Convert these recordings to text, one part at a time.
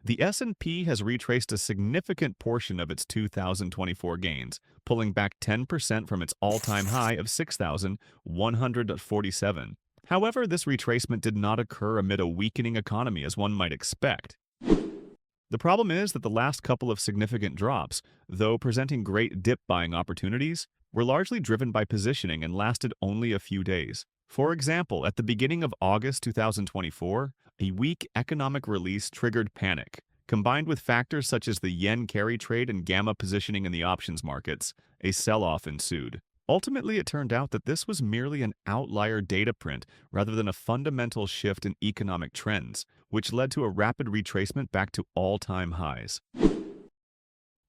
The S&P has retraced a significant portion of its 2024 gains, pulling back 10% from its all-time high of 6,147. However, this retracement did not occur amid a weakening economy as one might expect. The problem is that the last couple of significant drops, though presenting great dip buying opportunities, were largely driven by positioning and lasted only a few days. For example, at the beginning of August 2024, a weak economic release triggered panic. Combined with factors such as the yen carry trade and gamma positioning in the options markets, a sell-off ensued. Ultimately, it turned out that this was merely an outlier data print rather than a fundamental shift in economic trends, which led to a rapid retracement back to all-time highs.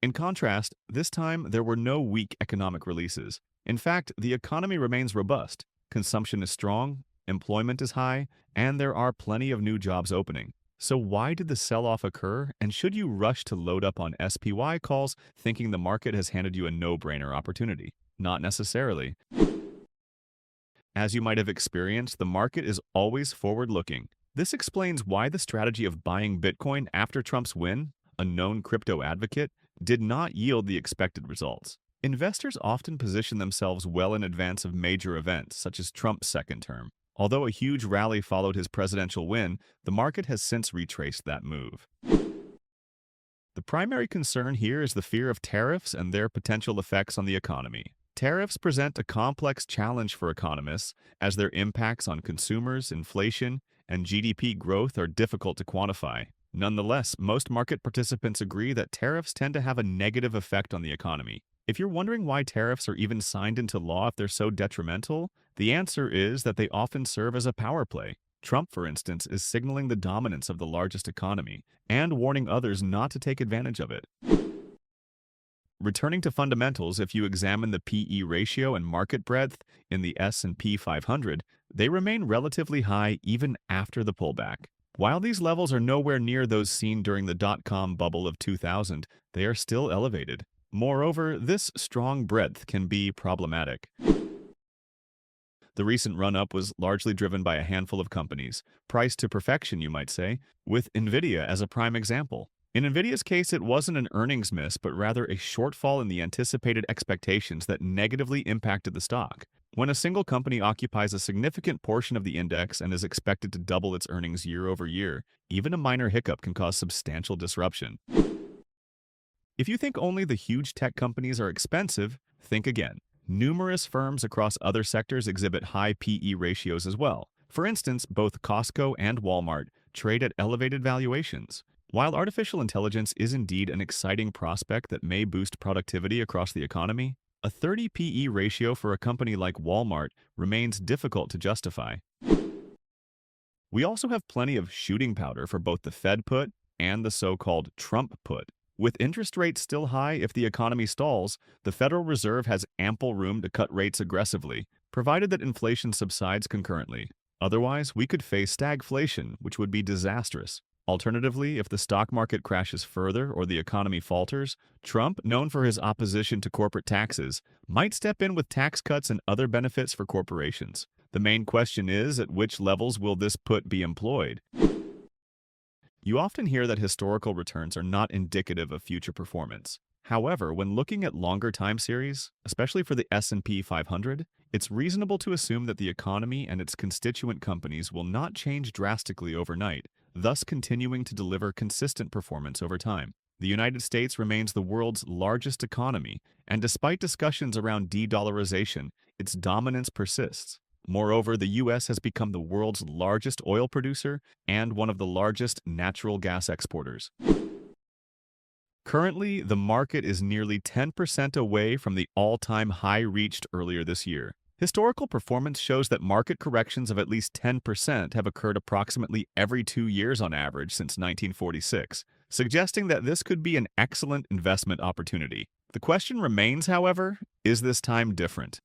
In contrast, this time there were no weak economic releases. In fact, the economy remains robust, consumption is strong, employment is high, and there are plenty of new jobs opening. So why did the sell-off occur, and should you rush to load up on SPY calls thinking the market has handed you a no-brainer opportunity? Not necessarily. As you might have experienced, the market is always forward-looking. This explains why the strategy of buying Bitcoin after Trump's win, a known crypto advocate, did not yield the expected results. Investors often position themselves well in advance of major events, such as Trump's second term. Although a huge rally followed his presidential win, the market has since retraced that move. The primary concern here is the fear of tariffs and their potential effects on the economy. Tariffs present a complex challenge for economists, as their impacts on consumers, inflation, and GDP growth are difficult to quantify. Nonetheless, most market participants agree that tariffs tend to have a negative effect on the economy. If you're wondering why tariffs are even signed into law if they're so detrimental, the answer is that they often serve as a power play. Trump, for instance, is signaling the dominance of the largest economy and warning others not to take advantage of it. Returning to fundamentals, if you examine the PE ratio and market breadth in the S&P 500, they remain relatively high even after the pullback. While these levels are nowhere near those seen during the dot-com bubble of 2000, they are still elevated. Moreover, this strong breadth can be problematic. The recent run-up was largely driven by a handful of companies, priced to perfection, you might say, with NVIDIA as a prime example. In NVIDIA's case, it wasn't an earnings miss, but rather a shortfall in the anticipated expectations that negatively impacted the stock. When a single company occupies a significant portion of the index and is expected to double its earnings year over year, even a minor hiccup can cause substantial disruption. If you think only the huge tech companies are expensive, think again. Numerous firms across other sectors exhibit high PE ratios as well. For instance, both Costco and Walmart trade at elevated valuations. While artificial intelligence is indeed an exciting prospect that may boost productivity across the economy, a 30 PE ratio for a company like Walmart remains difficult to justify. We also have plenty of shooting powder for both the Fed put and the so-called Trump put. With interest rates still high if the economy stalls, the Federal Reserve has ample room to cut rates aggressively, provided that inflation subsides concurrently. Otherwise, we could face stagflation, which would be disastrous. Alternatively, if the stock market crashes further or the economy falters, Trump, known for his opposition to corporate taxes, might step in with tax cuts and other benefits for corporations. The main question is, at which levels will this put be employed? You often hear that historical returns are not indicative of future performance. However, when looking at longer time series, especially for the S&P 500, it's reasonable to assume that the economy and its constituent companies will not change drastically overnight, thus continuing to deliver consistent performance over time. The United States remains the world's largest economy, and despite discussions around de-dollarization, its dominance persists. Moreover, the U.S. has become the world's largest oil producer and one of the largest natural gas exporters. Currently, the market is nearly 10% away from the all-time high reached earlier this year. Historical performance shows that market corrections of at least 10% have occurred approximately every 2 years on average since 1946, suggesting that this could be an excellent investment opportunity. The question remains, however, is this time different?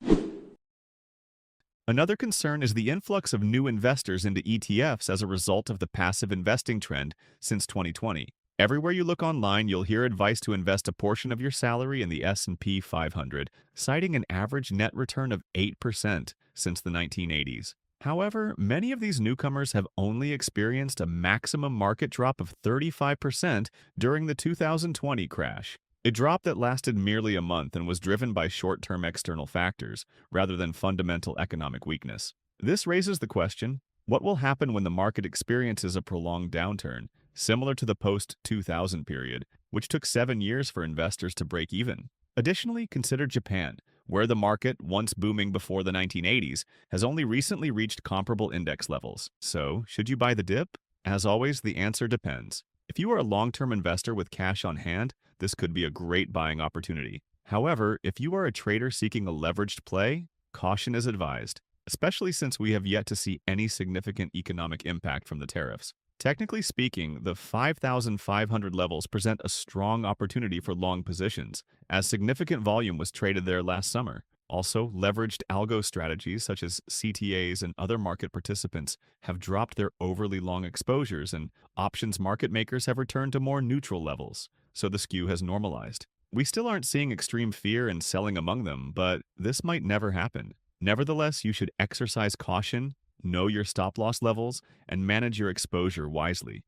Another concern is the influx of new investors into ETFs as a result of the passive investing trend since 2020. Everywhere you look online, you'll hear advice to invest a portion of your salary in the S&P 500, citing an average net return of 8% since the 1980s. However, many of these newcomers have only experienced a maximum market drop of 35% during the 2020 crash, a drop that lasted merely a month and was driven by short-term external factors rather than fundamental economic weakness. This raises the question, what will happen when the market experiences a prolonged downturn, similar to the post-2000 period, which took 7 years for investors to break even? Additionally, consider Japan, where the market, once booming before the 1980s, has only recently reached comparable index levels. So, should you buy the dip? As always, the answer depends. If you are a long-term investor with cash on hand, this could be a great buying opportunity. However, if you are a trader seeking a leveraged play, caution is advised, especially since we have yet to see any significant economic impact from the tariffs. Technically speaking, the 5,500 levels present a strong opportunity for long positions, as significant volume was traded there last summer. Also, leveraged algo strategies such as CTAs and other market participants have dropped their overly long exposures, and options market makers have returned to more neutral levels, so the skew has normalized. We still aren't seeing extreme fear and selling among them, but this might never happen. Nevertheless, you should exercise caution, know your stop-loss levels, and manage your exposure wisely.